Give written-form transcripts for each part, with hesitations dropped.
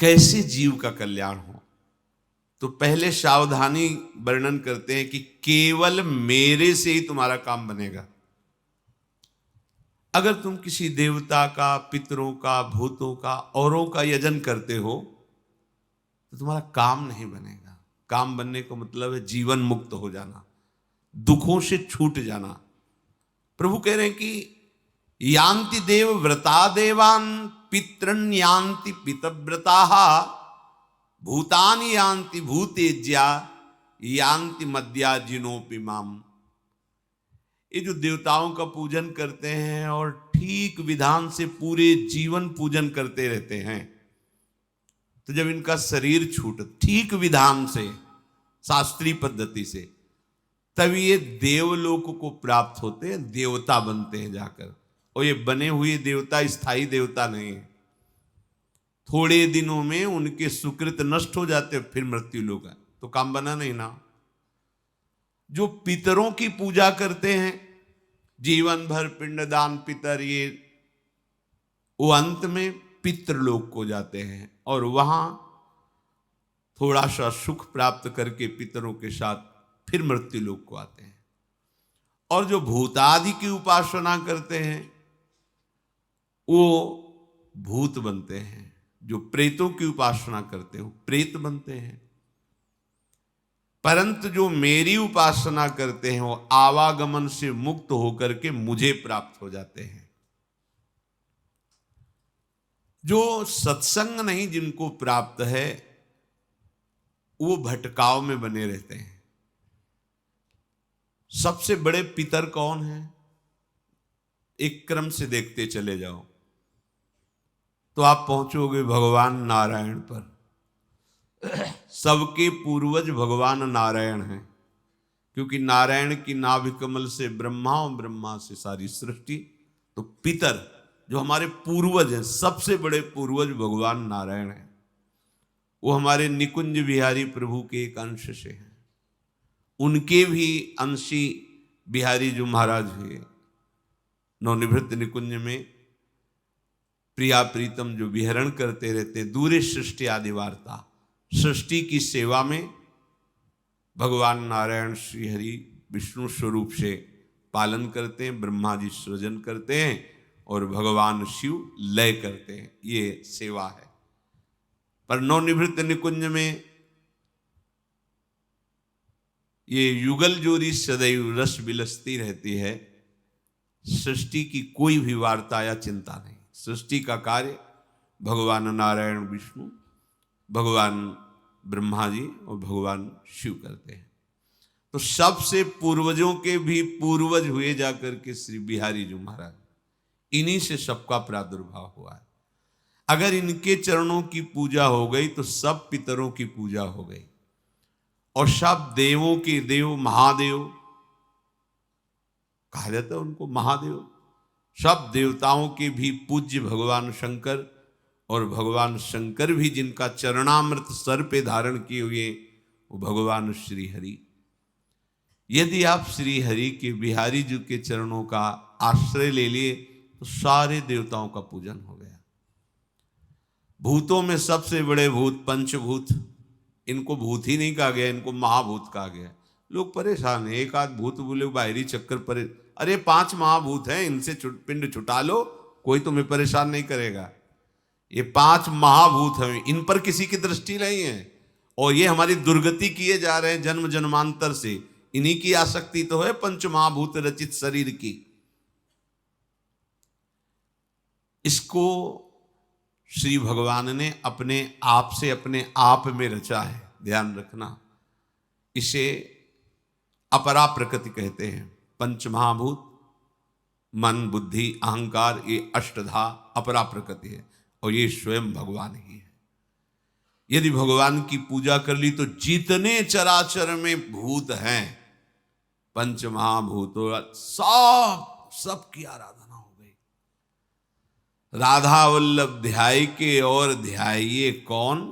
कैसे जीव का कल्याण हो। तो पहले सावधानी वर्णन करते हैं कि केवल मेरे से ही तुम्हारा काम बनेगा। अगर तुम किसी देवता का, पितरों का, भूतों का, औरों का यजन करते हो तो तुम्हारा काम नहीं बनेगा। काम बनने का मतलब है जीवन मुक्त हो जाना, दुखों से छूट जाना। प्रभु कह रहे हैं कि यान्ति देव व्रता देवान पितृन यान्ति पितव्रता भूतानि यान्ति भूतेज्या यान्ति मद्या जिनोपि माम। ये जो देवताओं का पूजन करते हैं और ठीक विधान से पूरे जीवन पूजन करते रहते हैं, तो जब इनका शरीर छूट ठीक विधान से, शास्त्रीय पद्धति से, तब ये देवलोक को प्राप्त होते हैं, देवता बनते हैं जाकर। और ये बने हुए देवता स्थायी देवता नहीं है। थोड़े दिनों में उनके सुकृत नष्ट हो जाते, फिर मृत्यु लोग है, तो काम बना नहीं ना। जो पितरों की पूजा करते हैं जीवन भर पिंडदान पितर, ये वो अंत में पितृलोक को जाते हैं और वहां थोड़ा सा सुख प्राप्त करके पितरों के साथ फिर मृत्यु लोक को आते हैं। और जो भूतादि की उपासना करते हैं वो भूत बनते हैं। जो प्रेतों की उपासना करते हैं वो प्रेत बनते हैं। परंतु जो मेरी उपासना करते हैं वो आवागमन से मुक्त होकर के मुझे प्राप्त हो जाते हैं। जो सत्संग नहीं जिनको प्राप्त है वो भटकाव में बने रहते हैं। सबसे बड़े पितर कौन है? एक क्रम से देखते चले जाओ तो आप पहुंचोगे भगवान नारायण पर। सबके पूर्वज भगवान नारायण हैं, क्योंकि नारायण की नाभि कमल से ब्रह्मा और ब्रह्मा से सारी सृष्टि। तो पितर जो हमारे पूर्वज हैं, सबसे बड़े पूर्वज भगवान नारायण हैं। वो हमारे निकुंज बिहारी प्रभु के एक अंश से हैं। उनके भी अंशी बिहारी जो महाराज है, नवनिवृत्त निकुंज में प्रिया प्रीतम जो विहरण करते रहते, दूरे सृष्टि आदि वार्ता, सृष्टि की सेवा में भगवान नारायण श्री हरि विष्णु स्वरूप से पालन करते हैं। ब्रह्मा जी सृजन करते हैं और भगवान शिव लय करते हैं। ये सेवा है। पर नवनिवृत्त निकुंज में ये युगल जोड़ी सदैव रस बिलसती रहती है। सृष्टि की कोई भी वार्ता या चिंता नहीं। सृष्टि का कार्य भगवान नारायण विष्णु, भगवान ब्रह्मा जी और भगवान शिव करते हैं। तो सबसे पूर्वजों के भी पूर्वज हुए जाकर के श्री बिहारी जी महाराज, इन्हीं से सबका प्रादुर्भाव हुआ है। अगर इनके चरणों की पूजा हो गई तो सब पितरों की पूजा हो गई और सब देवों के देव महादेव कहा जाता है उनको, महादेव। सब देवताओं के भी पूज्य भगवान शंकर, और भगवान शंकर भी जिनका चरणामृत सर पे धारण किए हुए वो भगवान श्री हरि। यदि आप श्री हरि के बिहारी जी के चरणों का आश्रय ले लिए तो सारे देवताओं का पूजन हो गया। भूतों में सबसे बड़े भूत पंचभूत, इनको भूत ही नहीं कहा गया, इनको महाभूत कहा गया। लोग परेशान है, एक आध भूत बोले बाहरी चक्कर पर, अरे 5 महाभूत हैं, इनसे पिंड छुटा लो, कोई तुम्हें परेशान नहीं करेगा। ये 5 महाभूत हैं, इन पर किसी की दृष्टि नहीं है और ये हमारी दुर्गति किए जा रहे हैं जन्म जन्मांतर से। इन्हीं की आसक्ति तो है पंच महाभूत रचित शरीर की। इसको श्री भगवान ने अपने आप से अपने आप में रचा है, ध्यान रखना। इसे अपरा प्रकृति कहते हैं। पंच महाभूत मन बुद्धि अहंकार, ये अष्टधा अपरा प्रकृति है और ये स्वयं भगवान ही है। यदि भगवान की पूजा कर ली तो जितने चराचर में भूत हैं, पंच महाभूतों सबकी आराधना हो गई। राधा वल्लभ ध्याय के और ध्याइये कौन,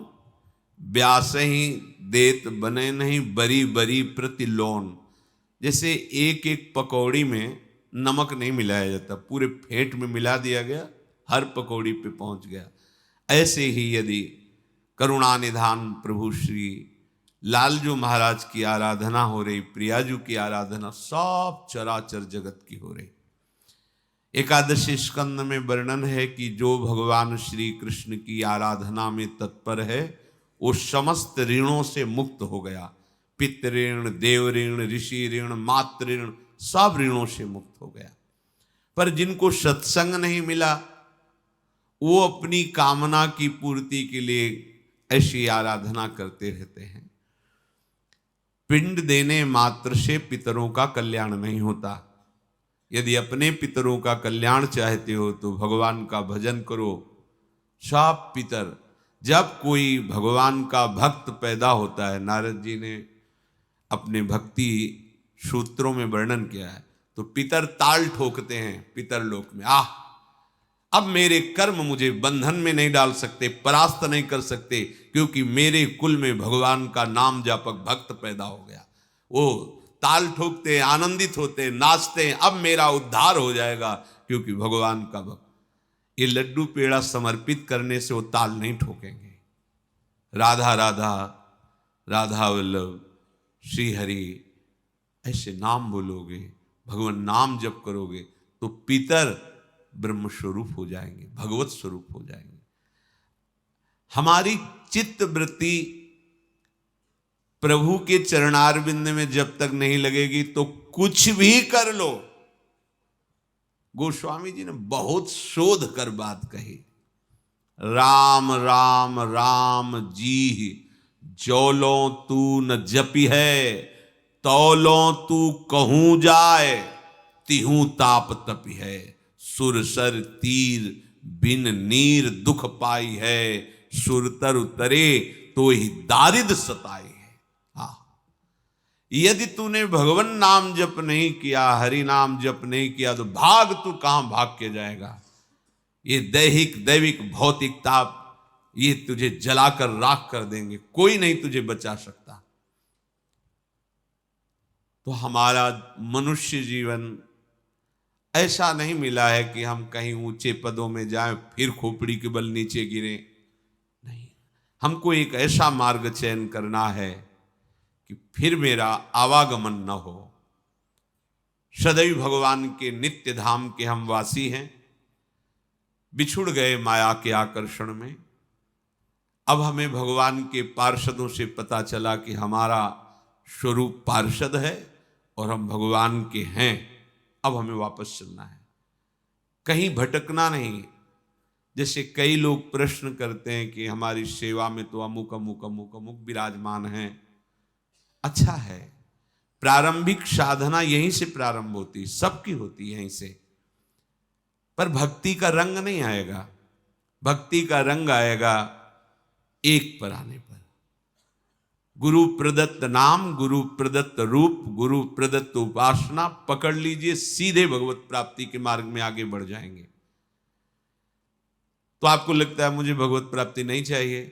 व्यास ही देत बने नहीं बरी बरी प्रतिलोन। जैसे एक एक पकौड़ी में नमक नहीं मिलाया जाता, पूरे फेंट में मिला दिया गया, हर पकौड़ी पे पहुंच गया। ऐसे ही यदि करुणा निधान प्रभु श्री लालजू महाराज की आराधना हो रही, प्रियाजू की आराधना, सब चराचर जगत की हो रही। एकादशी स्कंद में वर्णन है कि जो भगवान श्री कृष्ण की आराधना में तत्पर है वो समस्त ऋणों से मुक्त हो गया। पितृ ऋण, देव ऋण, ऋषि ऋण, मातृ ऋण, सब ऋणों से मुक्त हो गया। पर जिनको सत्संग नहीं मिला वो अपनी कामना की पूर्ति के लिए ऐसी आराधना करते रहते हैं। पिंड देने मात्र से पितरों का कल्याण नहीं होता। यदि अपने पितरों का कल्याण चाहते हो तो भगवान का भजन करो। सब पितर, जब कोई भगवान का भक्त पैदा होता है, नारद जी ने अपने भक्ति सूत्रों में वर्णन किया है, तो पितर ताल ठोकते हैं पितर लोक में, अब मेरे कर्म मुझे बंधन में नहीं डाल सकते, परास्त नहीं कर सकते, क्योंकि मेरे कुल में भगवान का नाम जापक भक्त पैदा हो गया। वो ताल ठोकते, आनंदित होते, नाचते, अब मेरा उद्धार हो जाएगा क्योंकि भगवान का भक्त। ये लड्डू पेड़ा समर्पित करने से वो ताल नहीं ठोकेंगे। राधा राधा, राधा वल्लभ, श्री हरि ऐसे नाम बोलोगे, भगवान नाम जप करोगे तो पितर ब्रह्म स्वरूप हो जाएंगे, भगवत स्वरूप हो जाएंगे। हमारी चित्त वृत्ति प्रभु के चरणारविंद में जब तक नहीं लगेगी तो कुछ भी कर लो। गोस्वामी जी ने बहुत शोध कर बात कही। राम राम राम जी जौलो तू न जपी है, तौलो तू कहूं जाए, तिहू ताप तपी है, सुरसर तीर बिन नीर दुख पाई है, सुरतर उतरे तो ही दारिद सताई है। यदि तूने भगवान नाम जप नहीं किया, हरि नाम जप नहीं किया तो भाग, तू कहां भाग के जाएगा। ये दैहिक दैविक भौतिक ताप ये तुझे जलाकर राख कर देंगे, कोई नहीं तुझे बचा सकता। तो हमारा मनुष्य जीवन ऐसा नहीं मिला है कि हम कहीं ऊंचे पदों में जाएं फिर खोपड़ी के बल नीचे गिरे, नहीं। हमको एक ऐसा मार्ग चयन करना है कि फिर मेरा आवागमन न हो। सदैव भगवान के नित्य धाम के हम वासी हैं, बिछुड़ गए माया के आकर्षण में। अब हमें भगवान के पार्षदों से पता चला कि हमारा स्वरूप पार्षद है और हम भगवान के हैं। अब हमें वापस चलना है, कहीं भटकना नहीं। जैसे कई लोग प्रश्न करते हैं कि हमारी सेवा में तो अमुक अमुक अमुक अमुक विराजमान हैं। अच्छा है, प्रारंभिक साधना यहीं से प्रारंभ होती, सबकी होती यहीं से, पर भक्ति का रंग नहीं आएगा। भक्ति का रंग आएगा एक पर आने पर। गुरु प्रदत्त नाम, गुरु प्रदत्त रूप, गुरु प्रदत्त उपासना पकड़ लीजिए, सीधे भगवत प्राप्ति के मार्ग में आगे बढ़ जाएंगे। तो आपको लगता है मुझे भगवत प्राप्ति नहीं चाहिए,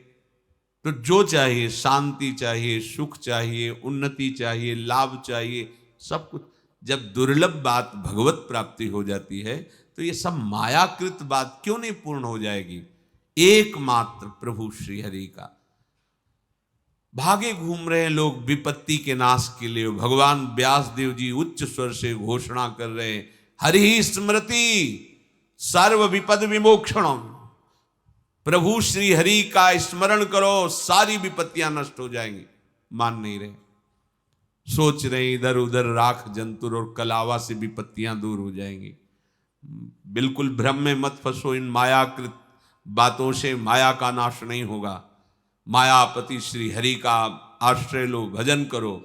तो जो चाहिए, शांति चाहिए, सुख चाहिए, उन्नति चाहिए, लाभ चाहिए, सब कुछ। जब दुर्लभ बात भगवत प्राप्ति हो जाती है तो ये सब मायाकृत बात क्यों नहीं पूर्ण हो जाएगी। एकमात्र प्रभु श्री हरि का। भागे घूम रहे हैं लोग विपत्ति के नाश के लिए। भगवान व्यास देव जी उच्च स्वर से घोषणा कर रहे हैं, हरि स्मृति सर्व विपद विमोक्षणम। प्रभु श्री हरि का स्मरण करो, सारी विपत्तियां नष्ट हो जाएंगी। मान नहीं रहे, सोच रहे इधर उधर राख जंतुर और कलावा से विपत्तियां दूर हो जाएंगी। बिल्कुल भ्रम में मत फंसो, इन मायाकृत बातों से माया का नाश नहीं होगा। मायापति श्री हरि का आश्रय लो, भजन करो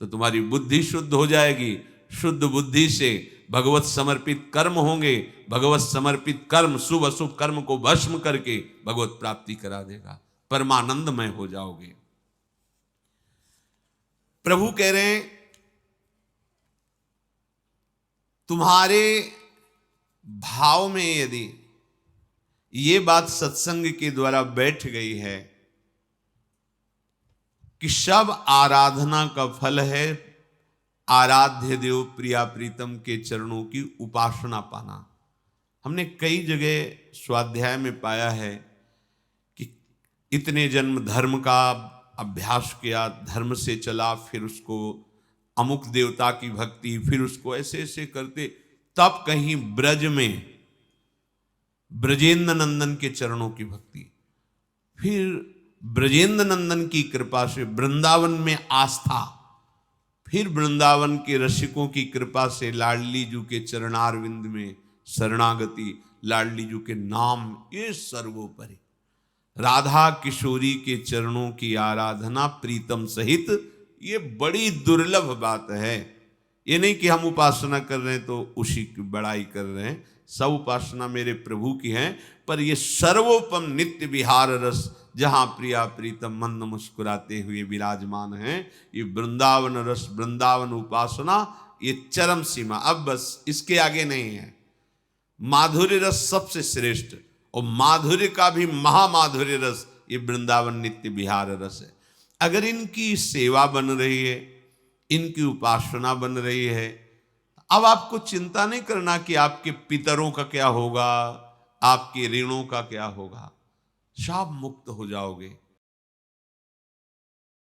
तो तुम्हारी बुद्धि शुद्ध हो जाएगी। शुद्ध बुद्धि से भगवत समर्पित कर्म होंगे। भगवत समर्पित कर्म शुभ अशुभ कर्म को भस्म करके भगवत प्राप्ति करा देगा, परमानंदमय हो जाओगे। प्रभु कह रहे हैं तुम्हारे भाव में यदि ये बात सत्संग के द्वारा बैठ गई है कि सब आराधना का फल है आराध्य देव प्रिया प्रीतम के चरणों की उपासना पाना। हमने कई जगह स्वाध्याय में पाया है कि इतने जन्म धर्म का अभ्यास किया, धर्म से चला, फिर उसको अमुक देवता की भक्ति, फिर उसको ऐसे ऐसे करते, तब कहीं ब्रज में ब्रजेंद्र नंदन के चरणों की भक्ति, फिर ब्रजेंद्र नंदन की कृपा से वृंदावन में आस्था, फिर वृंदावन के रसिकों की कृपा से लाडली जू के चरणारविंद में शरणागति, लाडली जू के नाम, ये सर्वोपरि राधा किशोरी के चरणों की आराधना प्रीतम सहित, ये बड़ी दुर्लभ बात है। ये नहीं कि हम उपासना कर रहे हैं तो उसी की बड़ाई कर रहे हैं, सब उपासना मेरे प्रभु की है, पर ये सर्वोपम नित्य विहार रस जहाँ प्रिया प्रीतम मंद मुस्कुराते हुए विराजमान हैं, ये वृंदावन रस, वृंदावन उपासना, ये चरम सीमा, अब बस इसके आगे नहीं है। माधुर्य रस सबसे श्रेष्ठ, और माधुर्य का भी महामाधुर्य रस ये वृंदावन नित्य विहार रस है। अगर इनकी सेवा बन रही है, इनकी उपासना बन रही है, अब आपको चिंता नहीं करना कि आपके पितरों का क्या होगा, आपके ऋणों का क्या होगा, शाप मुक्त हो जाओगे।